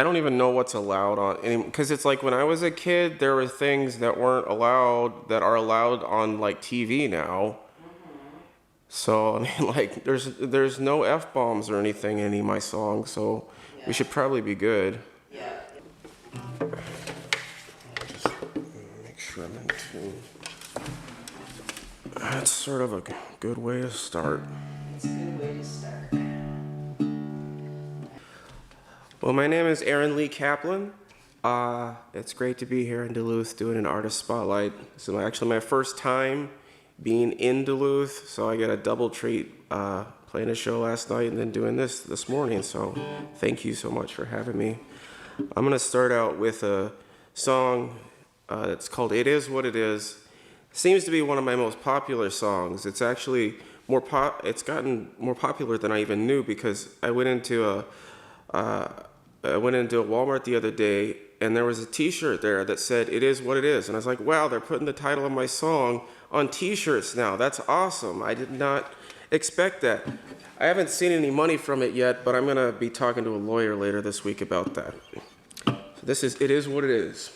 I don't even know what's allowed on, because it's like when I was a kid, there were things that weren't allowed that are allowed on like TV now. So I mean, like there's no F-bombs or anything in any of my songs, so we should probably be good. Yeah. Just make sure I'm in tune. That's sort of a good way to start. It's a good way to start. Well, my name is Lee Kaplan. It's great to be here in Duluth doing an artist spotlight. So actually my first time being in Duluth, so I got a double treat playing a show last night and then doing this morning. So thank you so much for having me. I'm gonna start out with a song that's called "It Is What It Is." Seems to be one of my most popular songs. It's actually it's gotten more popular than I even knew, because I went into a Walmart the other day, and there was a t-shirt there that said "It Is What It Is," and I was like, wow, they're putting the title of my song on t-shirts now. That's awesome. I did not expect that. I haven't seen any money from it yet, but I'm gonna be talking to a lawyer later this week about that. So this is "It Is What It Is."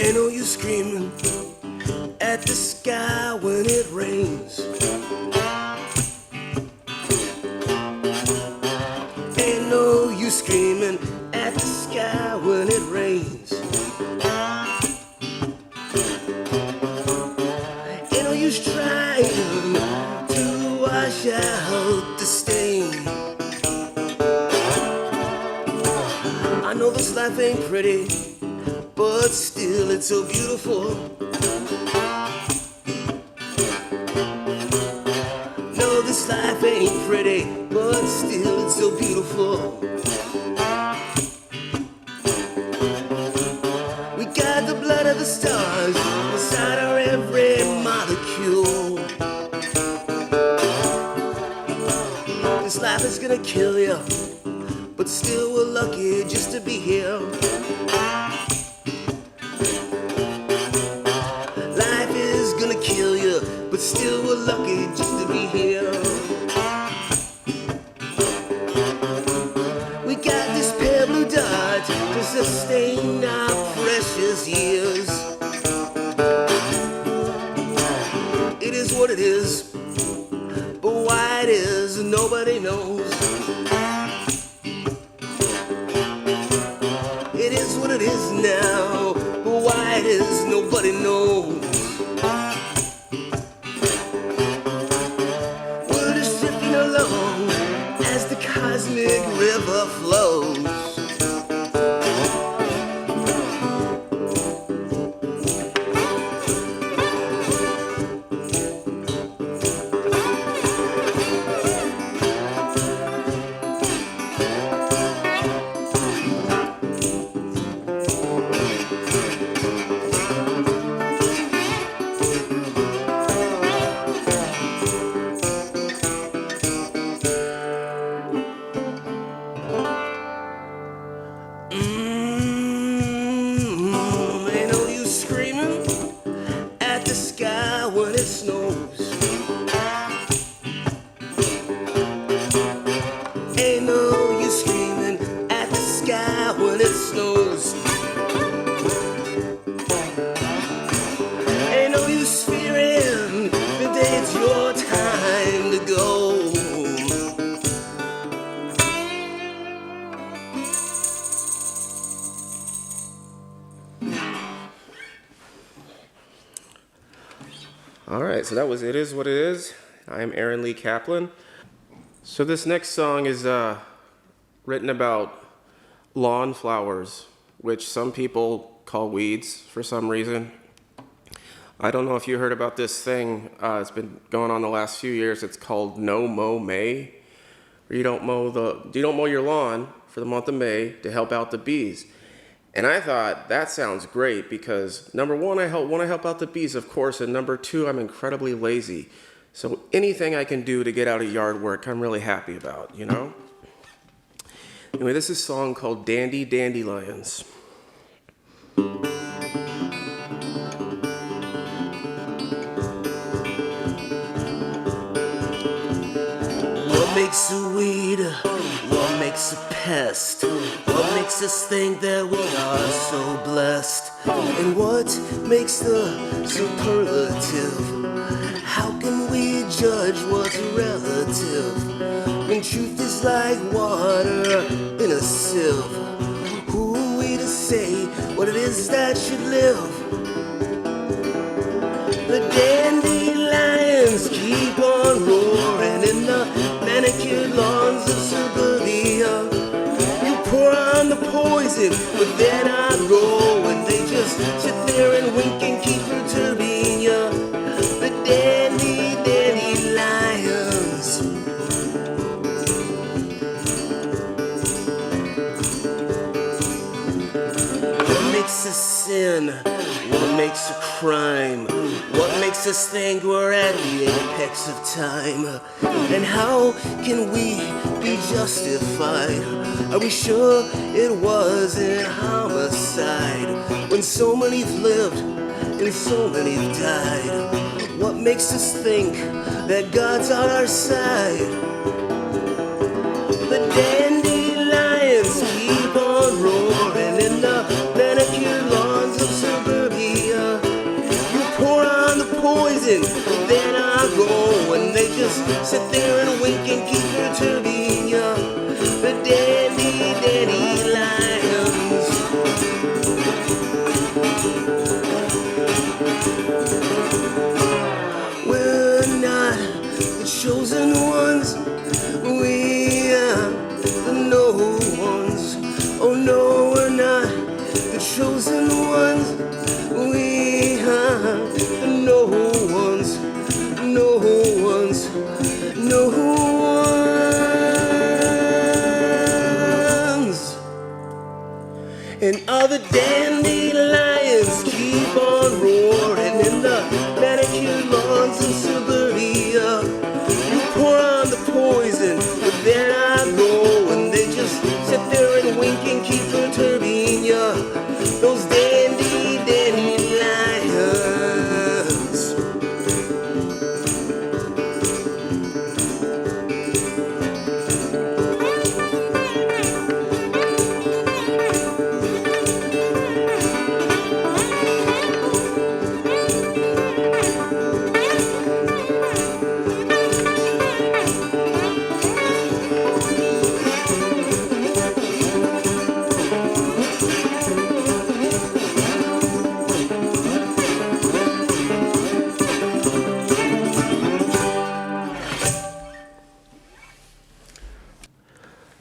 Ain't no use screaming at the sky when it rains. Ain't no use screaming at the sky when it rains. Ain't no use trying to wash out the stain. I know this life ain't pretty, but still it's so beautiful. No, this life ain't pretty, but still it's so beautiful. We got the blood of the stars inside our every molecule. This life is gonna kill you, but still we're lucky just to be here. Kill you, but still we're lucky just to be here. We got this pale blue dot to sustain our precious years. It is what it is, but why it is nobody knows. It is what it is now, but why it is nobody knows. As the cosmic river flows, ain't no use screaming at the sky when it snows. Ain't no use screaming at the sky when it snows. Ain't no use fearing the day it's your time to go. All right, so that was "It Is What It Is." I'm Lee Kaplan. So this next song is written about lawn flowers, which some people call weeds for some reason. I don't know if you heard about this thing. It's been going on the last few years. It's called No Mow May, or you don't mow your lawn for the month of May to help out the bees. And I thought, that sounds great because number one, I want to help out the bees, of course, and number two, I'm incredibly lazy. So anything I can do to get out of yard work, I'm really happy about, you know? Anyway, this is a song called Dandy Dandelions. What makes a weed? What makes a pest? What makes us think that we are so blessed? And what makes the superlative? How can we judge what's relative? When truth is like water in a sieve. Who are we to say what it is that should live? The dandelions keep on roaring in the manicured lawns of suburbia. You pour on the poison, but then I go and they just sit there and wink and keep perturbing ya. The dandelions. What makes us sin? What makes a crime? What makes us think we're at the apex of time? And how can we be justified? Are we sure it wasn't homicide? When so many've lived and so many've died. What makes us think that God's on our side? The dandelions keep on roaring in the manicured lawns of suburbia. You pour on the poison, and then I go, and they just sit there and wink and keep perturbing ya. The dandelions. We're not the chosen ones. We are the no ones. Oh no, we're not the chosen ones. We are the no ones. No ones. No ones. And all the dandelions keep on roaring in the manicured lawns of suburbia. You pour on the poison, but then I go and they just sit there and wink and keep perturbing ya. Those dandelions.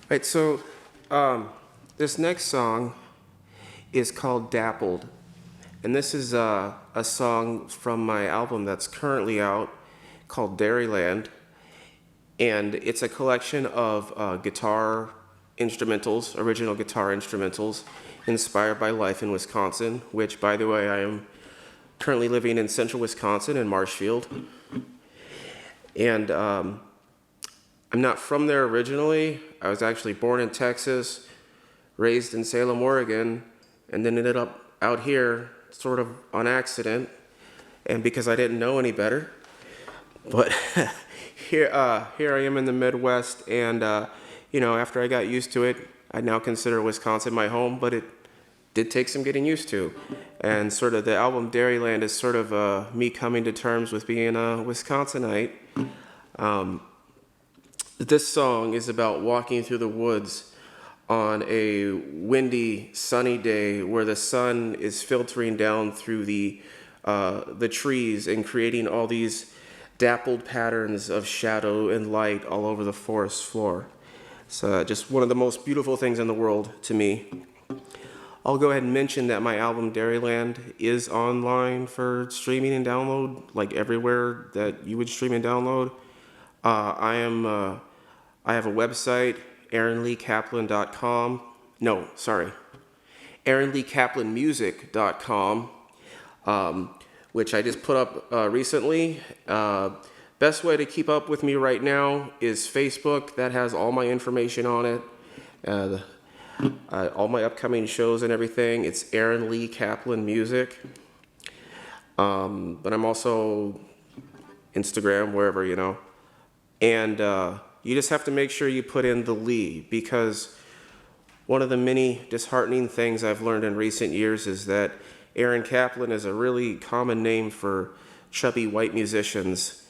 Right, so this next song is called Dappled. And this is a song from my album that's currently out called Dairyland. And it's a collection of guitar instrumentals, original guitar instrumentals, inspired by life in Wisconsin, which, by the way, I am currently living in central Wisconsin in Marshfield. And I'm not from there originally. I was actually born in Texas, raised in Salem, Oregon, and then ended up out here sort of on accident and because I didn't know any better. But here I am in the Midwest, and after I got used to it, I now consider Wisconsin my home, but it did take some getting used to. And sort of the album Dairyland is sort of me coming to terms with being a Wisconsinite. This song is about walking through the woods on a windy, sunny day where the sun is filtering down through the trees and creating all these dappled patterns of shadow and light all over the forest floor. It's just one of the most beautiful things in the world to me. I'll go ahead and mention that my album Dairyland is online for streaming and download, like everywhere that you would stream and download. I am I have a website, aaronleekaplan.com. No, sorry, aaronleekaplanmusic.com, which I just put up recently. Best way to keep up with me right now is Facebook. That has all my information on it. All my upcoming shows and everything. It's Aaron Lee Kaplan Music. But I'm also Instagram, wherever, you know. And you just have to make sure you put in the Lee, because one of the many disheartening things I've learned in recent years is that Aaron Kaplan is a really common name for chubby white musicians.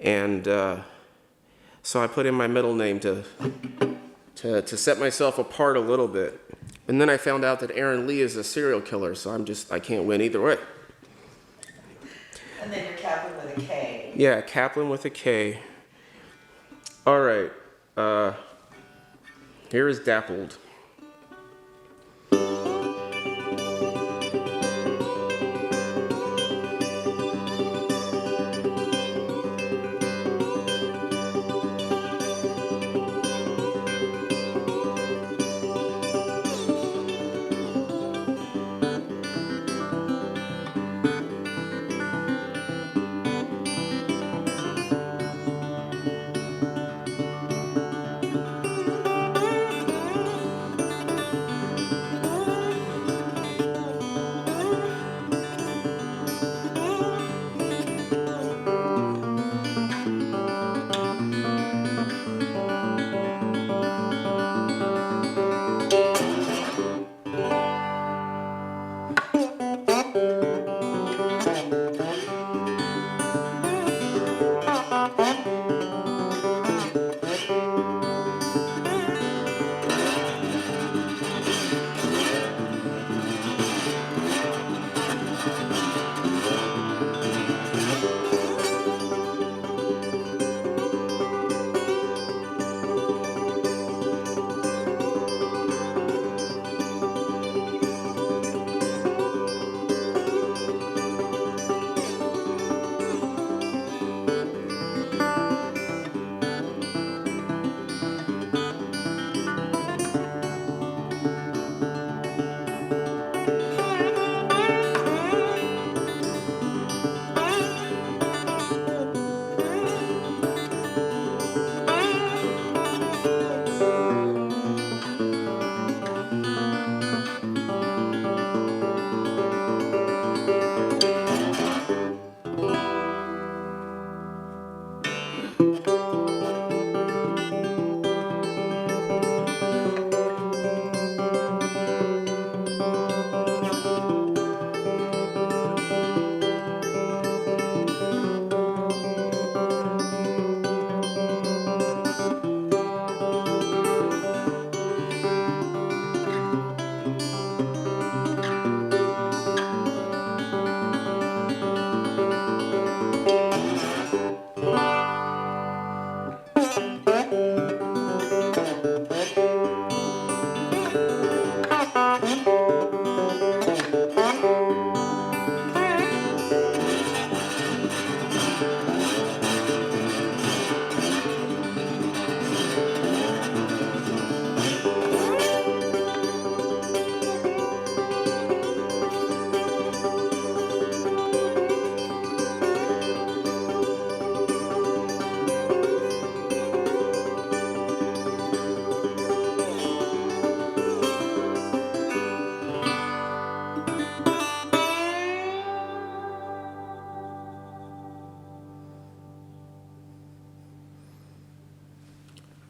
And so I put in my middle name to set myself apart a little bit. And then I found out that Aaron Lee is a serial killer, so I can't win either way. And then you're Kaplan with a K. Yeah, Kaplan with a K. All right. Here is Dappled.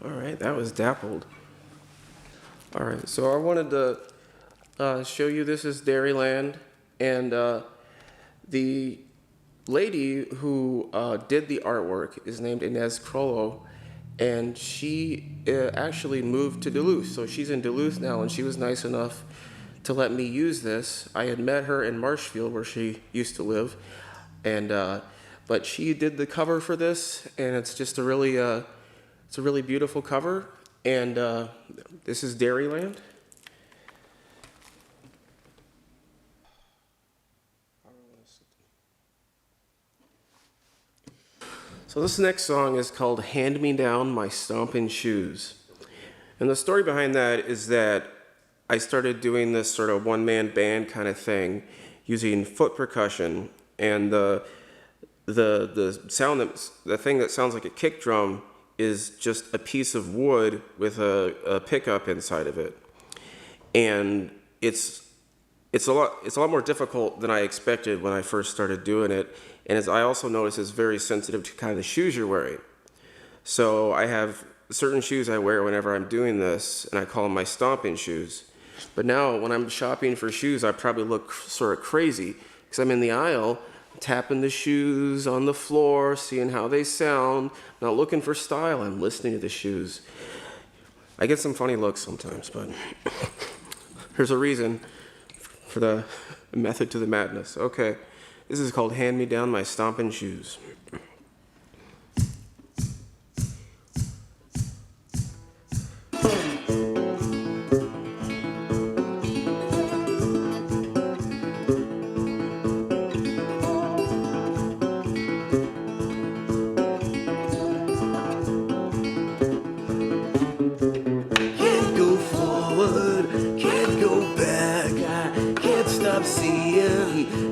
All right, that was Dappled. All right, so I wanted to show you, this is Dairyland, and the lady who did the artwork is named Inez Crollo, and she actually moved to Duluth. So she's in Duluth now, and she was nice enough to let me use this. I had met her in Marshfield, where she used to live, and but she did the cover for this, and it's just a really beautiful cover. And this is Dairyland. So this next song is called Hand Me Down My Stompin' Shoes. And the story behind that is that I started doing this sort of one-man band kind of thing using foot percussion, and the thing that sounds like a kick drum is just a piece of wood with a pickup inside of it. And it's a lot more difficult than I expected when I first started doing it. And as I also noticed, it's very sensitive to kind of the shoes you're wearing. So I have certain shoes I wear whenever I'm doing this, and I call them my stomping shoes. But now when I'm shopping for shoes, I probably look sort of crazy because I'm in the aisle, tapping the shoes on the floor, seeing how they sound, not looking for style, I'm listening to the shoes. I get some funny looks sometimes, but there's a reason for the method to the madness. Okay, this is called Hand Me Down My Stompin' Shoes.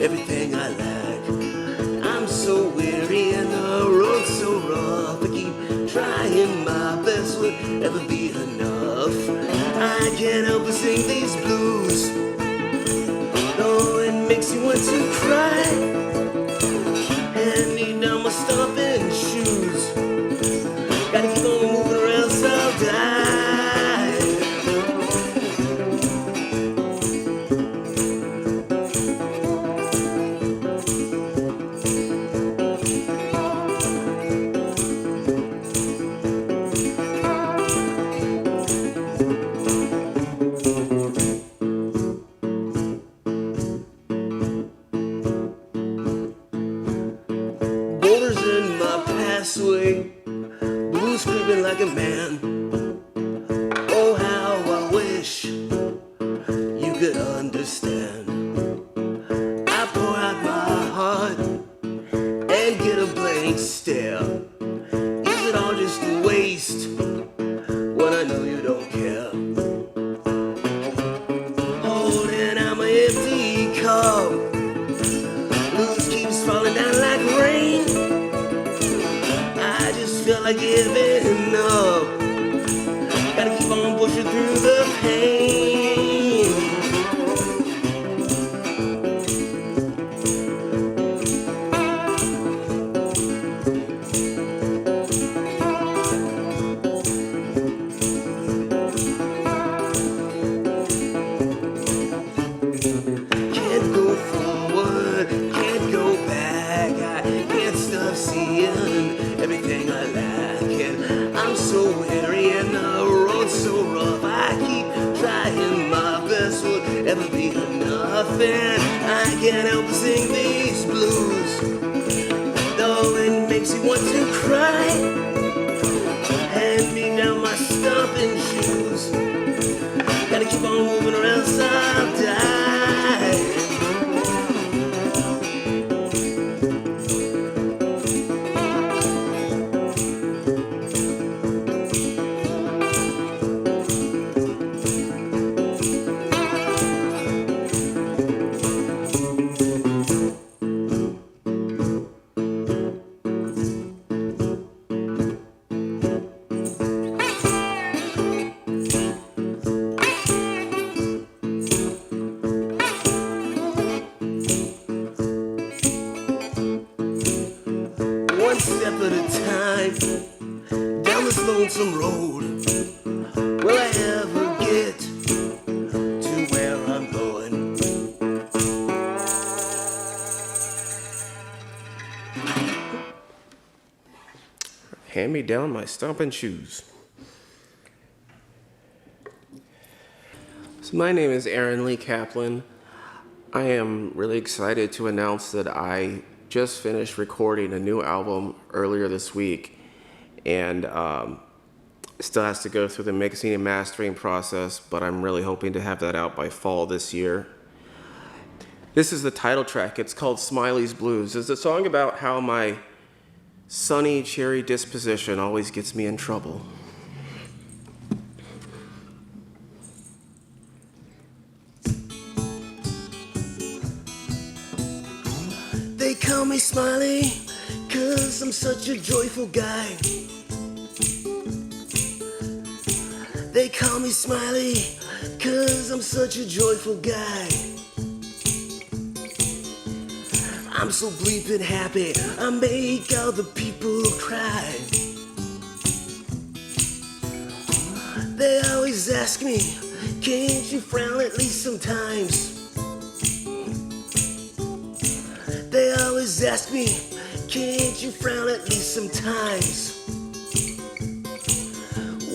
Everything I lack. I'm so weary and the road's so rough. I keep trying my best, would ever be enough. I can't help but sing these blues. Oh, it makes me want to cry. Hand me down my stomping shoes. Gotta keep on moving or else I'll die. Blues creeping like a man. Oh, how I wish you could understand. I pour out my heart and get a blank stare. Is it all just a waste when I know you don't care? Holding out my empty cup, blues keeps falling down like rain. Feel like giving up. Gotta keep on pushing through the pain. Can't go forward, can't go back. I can't stop seeing everything I lack. I'm so weary and the road's so rough. I keep trying my best, will ever be enough. And I can't help but sing these blues, though it makes me want to cry. Hand me down my stomping shoes. Gotta keep on moving or else I'll die. One step at a time, down this lonesome road. Will I ever get to where I'm going? Hand me down my stomping shoes. So my name is Lee Kaplan. I am really excited to announce that I just finished recording a new album earlier this week, and still has to go through the mixing and mastering process, but I'm really hoping to have that out by fall this year. This is the title track. It's called Smiley's Blues. It's a song about how my sunny cherry disposition always gets me in trouble. They call me Smiley, 'cause I'm such a joyful guy. They call me Smiley, 'cause I'm such a joyful guy. I'm so bleeping happy, I make all the people cry. They always ask me, can't you frown at least sometimes? They always ask me, can't you frown at least sometimes?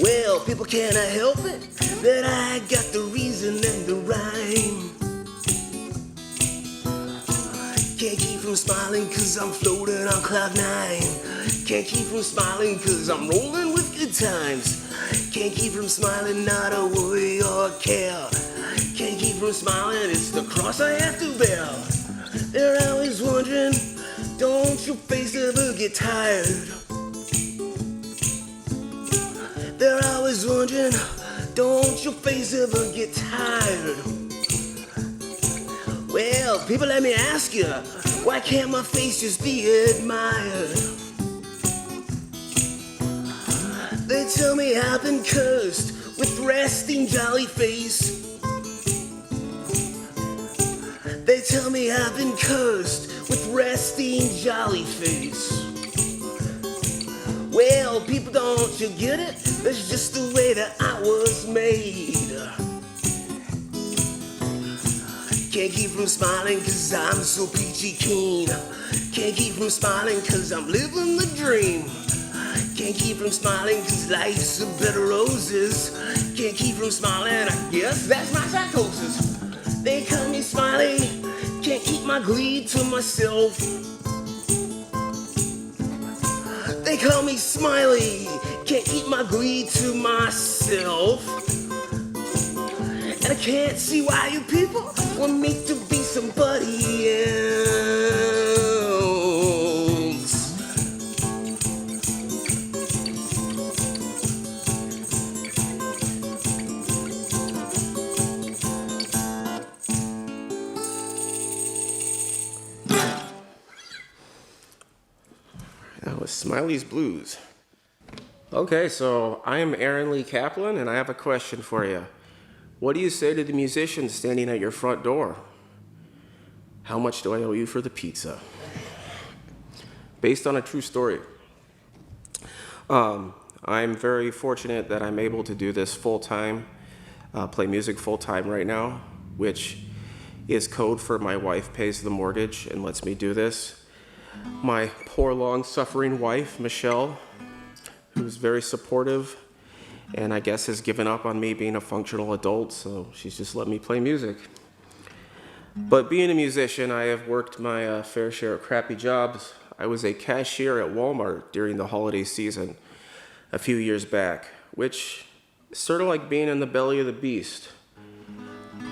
Well, people, can I help it that I got the reason and the rhyme? Can't keep from smiling 'cause I'm floating on cloud nine. Can't keep from smiling 'cause I'm rolling with good times. Can't keep from smiling, not a worry or care. Can't keep from smiling, it's the cross I have to bear. They're always wondering, don't your face ever get tired? They're always wondering, don't your face ever get tired? Well, people, let me ask you, why can't my face just be admired? They tell me I've been cursed with resting jolly face. They tell me I've been cursed with resting jolly face. Well, people, don't you get it? That's just the way that I was made. Can't keep from smiling 'cause I'm so peachy keen. Can't keep from smiling 'cause I'm living the dream. Can't keep from smiling 'cause life's a bed of roses. Can't keep from smiling, I guess that's my psychosis. They call me Smiley, can't keep my glee to myself. They call me Smiley, can't keep my glee to myself. And I can't see why you people want me to be somebody else. That was Smiley's Blues. Okay, so I am Aaron Lee Kaplan, and I have a question for you. What do you say to the musician standing at your front door? How much do I owe you for the pizza? Based on a true story. I'm very fortunate that I'm able to do this full-time, play music full-time right now, which is code for my wife pays the mortgage and lets me do this. My poor, long-suffering wife, Michelle, who's very supportive, and I guess has given up on me being a functional adult, so she's just let me play music. But being a musician, I have worked my fair share of crappy jobs. I was a cashier at Walmart during the holiday season a few years back, which is sort of like being in the belly of the beast.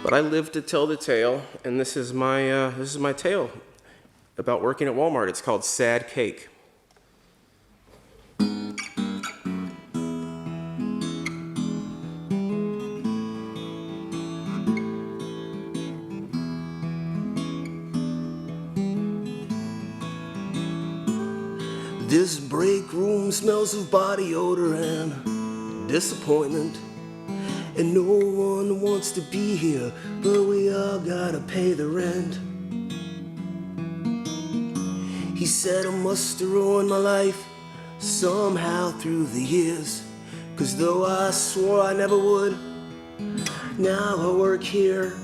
But I lived to tell the tale, and this is my tale about working at Walmart. It's called Sad Cake. This break room smells of body odor and disappointment. And no one wants to be here, but we all gotta pay the rent. He said I must have ruined my life somehow through the years. 'Cause though I swore I never would, now I work here.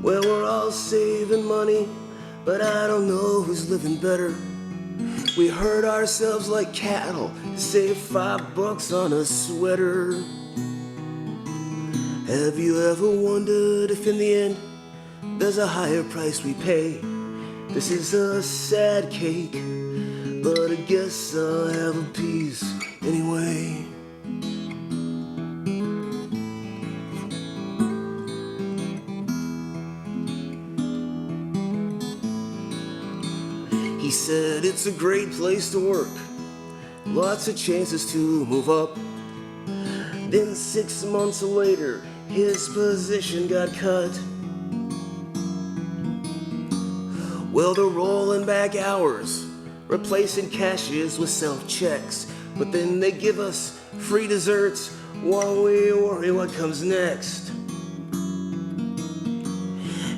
Well, we're all saving money, but I don't know who's living better. We hurt ourselves like cattle to save $5 on a sweater. Have you ever wondered if in the end there's a higher price we pay? This is a sad cake, but I guess I'll have a piece anyway. said it's a great place to work, lots of chances to move up. Then 6 months later, his position got cut. Well, they're rolling back hours, replacing cashiers with self-checks. But then they give us free desserts while we worry what comes next.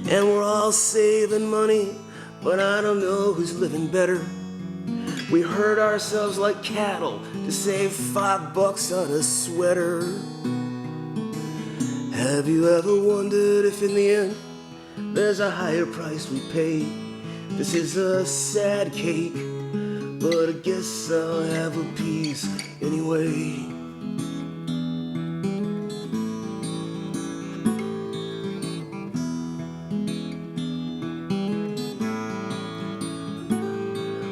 And we're all saving money, but I don't know who's living better. We hurt ourselves like cattle to save $5 on a sweater. Have you ever wondered if in the end there's a higher price we pay? This is a sad cake, but I guess I'll have a piece anyway.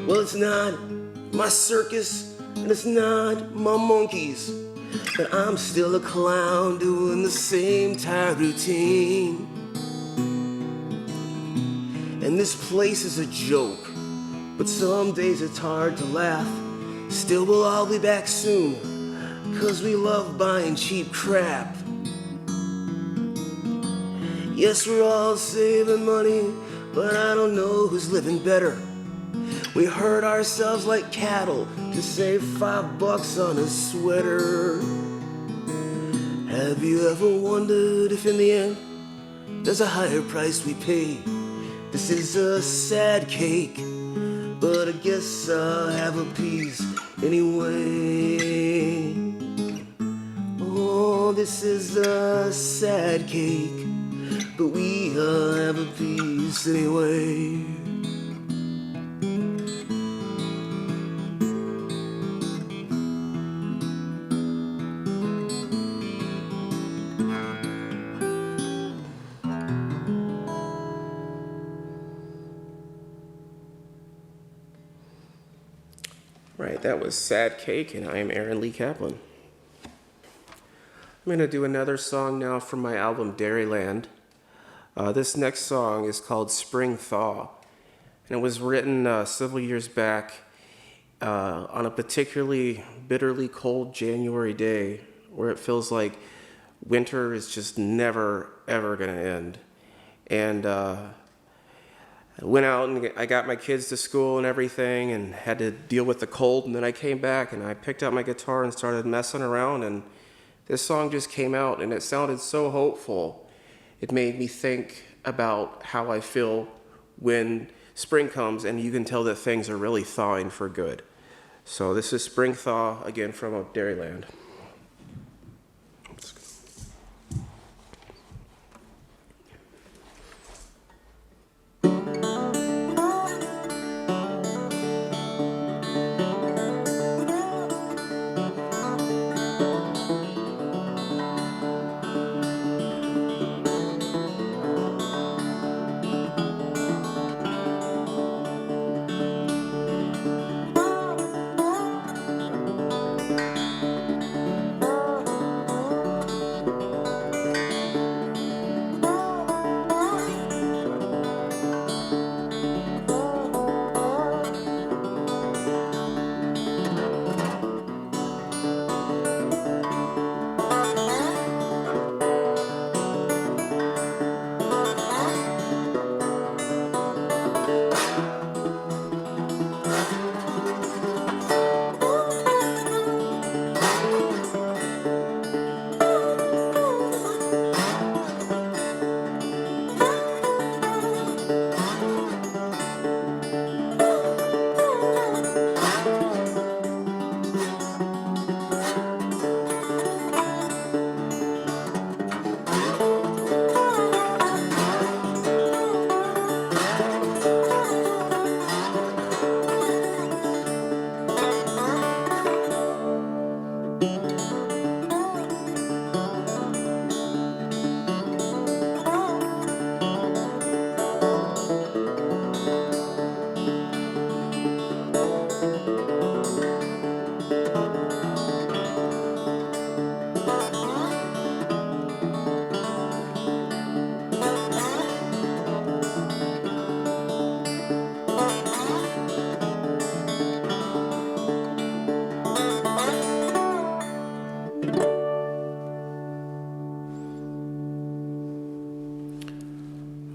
Well, it's not my circus, and it's not my monkeys, but I'm still a clown doing the same tired routine. And this place is a joke, but some days it's hard to laugh. Still, we'll all be back soon, 'cause we love buying cheap crap. Yes, we're all saving money, but I don't know who's living better. We hurt ourselves like cattle to save $5 on a sweater. Have you ever wondered if in the end there's a higher price we pay? This is a sad cake, but I guess I'll have a piece anyway. Oh, this is a sad cake, but we all have a piece anyway. Right, that was Sad Cake, and I am Aaron Lee Kaplan. I'm going to do another song now from my album Dairyland. This next song is called Spring Thaw, and it was written several years back on a particularly bitterly cold January day where it feels like winter is just never, ever going to end. And I went out and I got my kids to school and everything and had to deal with the cold, and then I came back and I picked up my guitar and started messing around, and this song just came out and it sounded so hopeful. It made me think about how I feel when spring comes and you can tell that things are really thawing for good. So this is Spring Thaw, again from Dairyland.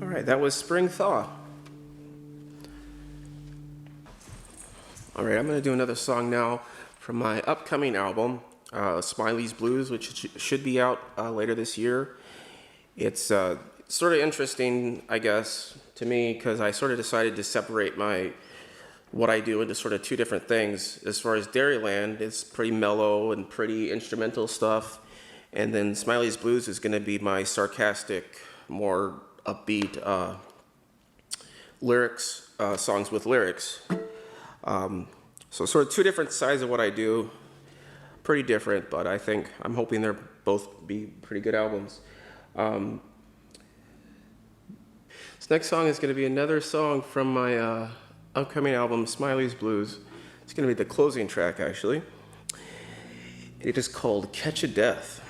All right, that was Spring Thaw. All right, I'm going to do another song now from my upcoming album, Smiley's Blues, which should be out later this year. It's sort of interesting, I guess, to me, because I sort of decided to separate what I do into sort of two different things. As far as Dairyland, it's pretty mellow and pretty instrumental stuff. And then Smiley's Blues is going to be my sarcastic, more upbeat lyrics, songs with lyrics. So sort of two different sides of what I do, pretty different, but I'm hoping they're both be pretty good albums. This next song is going to be another song from my upcoming album, Smiley's Blues. It's going to be the closing track, actually. It is called Catch a Death.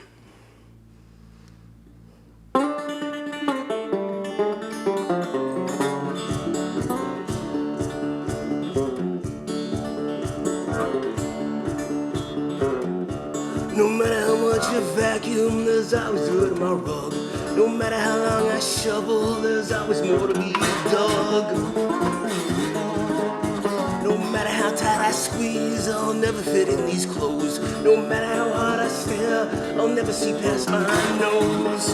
No matter how much I vacuum, there's always dirt on my rug. No matter how long I shovel, there's always more to be dug. No matter how tight I squeeze, I'll never fit in these clothes. No matter how hard I stare, I'll never see past my nose.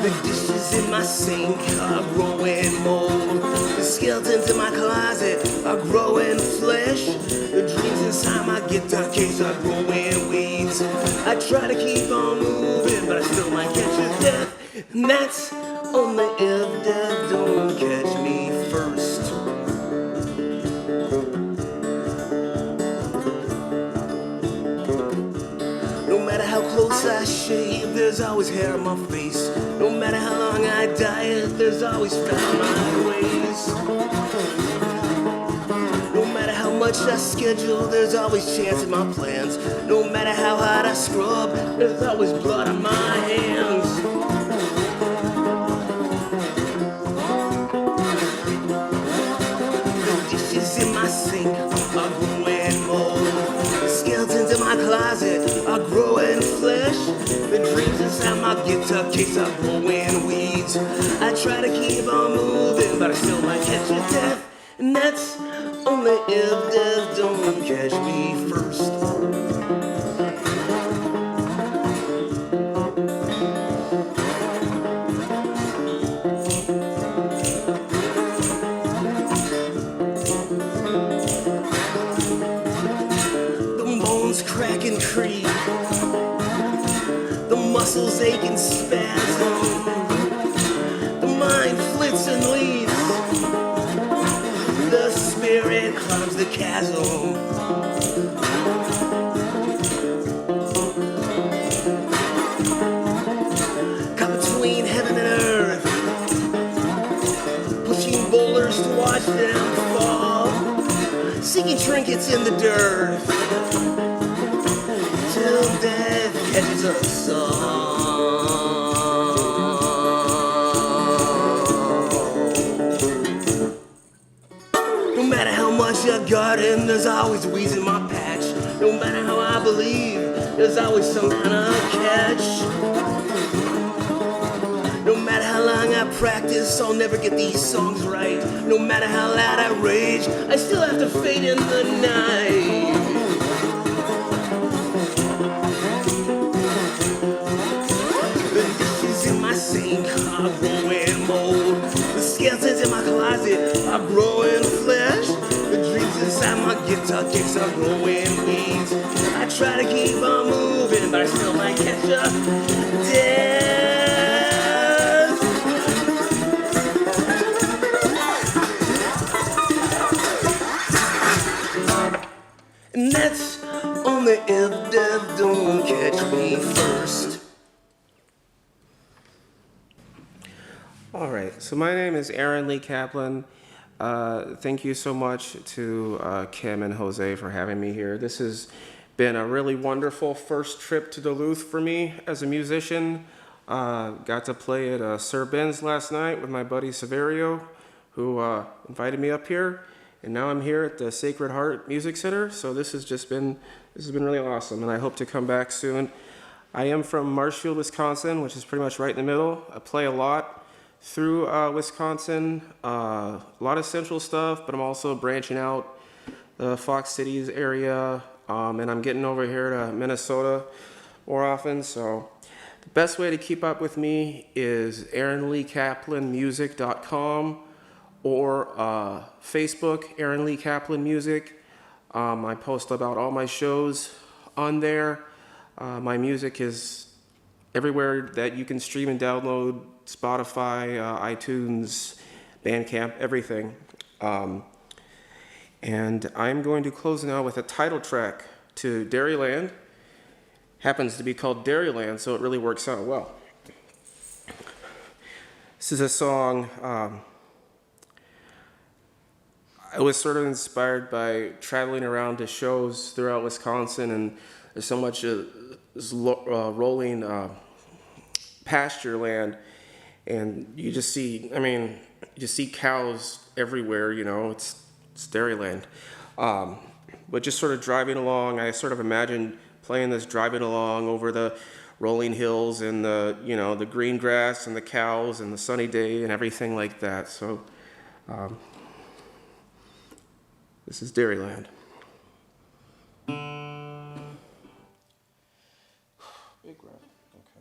The dishes in my sink are growing mold. The skeletons in my closet are growing flesh. The dreams inside my guitar case are growing weeds. I try to keep on moving, but I still might catch a death. And that's only if death don't catch me first. No matter how close I shave, there's always hair on my face. No matter how long I diet, there's always fat on my waist. No matter how much I schedule, there's always chance in my plans. No matter how hard I scrub, there's always blood on my hands. The dishes in my sink are growing mold. The skeletons in my closet are growing flesh. The dreams inside my guitar case are growing weeds. I try to keep on moving, but I still might catch a death. And that's only if death don't catch me first. The bones crack and creak. The muscles ache and spasm. The mind flits and leaves. The spirit climbs the chasm. Caught between heaven and earth, pushing boulders to watch them fall, seeking trinkets in the dirt, till death catches us all. No matter how much I garden, there's always weeds in my patch. No matter how I believe, there's always some kind of catch. No matter how long I practice, I'll never get these songs right. No matter how loud I rage, I still have to fade in the night. The dishes in my sink are growing mold. The skeletons in my closet are growing flesh. The dreams inside my guitar case are growing weeds. I try to keep on moving, but I still might catch a death. And that's only if death don't catch me first. All right, so my name is Lee Kaplan. Thank you so much to Kim and Jose for having me here. This has been a really wonderful first trip to Duluth for me as a musician. Got to play at Sir Ben's last night with my buddy Severio, who invited me up here. And now I'm here at the Sacred Heart Music Center. So this has been really awesome, and I hope to come back soon. I am from Marshfield, Wisconsin, which is pretty much right in the middle. I play a lot through Wisconsin, a lot of central stuff, but I'm also branching out the Fox Cities area, and I'm getting over here to Minnesota more often. So the best way to keep up with me is AaronLeeKaplanMusic.com or Facebook, Aaron Lee Kaplan Music. I post about all my shows on there. My music is everywhere that you can stream and download, Spotify, iTunes, Bandcamp, everything. And I'm going to close now with a title track to Dairyland. Happens to be called Dairyland, so it really works out well. This is a song I was sort of inspired by traveling around to shows throughout Wisconsin, and there's so much rolling pasture land, and you just see, you just see cows everywhere, it's Dairyland. But just sort of driving along, I sort of imagined playing this driving along over the rolling hills and the green grass and the cows and the sunny day and everything like that. So this is Dairyland. Big breath. Okay.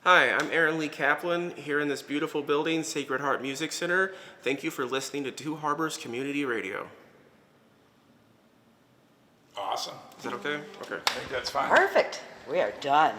Hi, I'm Aaron Lee Kaplan here in this beautiful building, Sacred Heart Music Center. Thank you for listening to Two Harbors Community Radio. Awesome. Is that okay? Okay. I think that's fine. Perfect. We are done.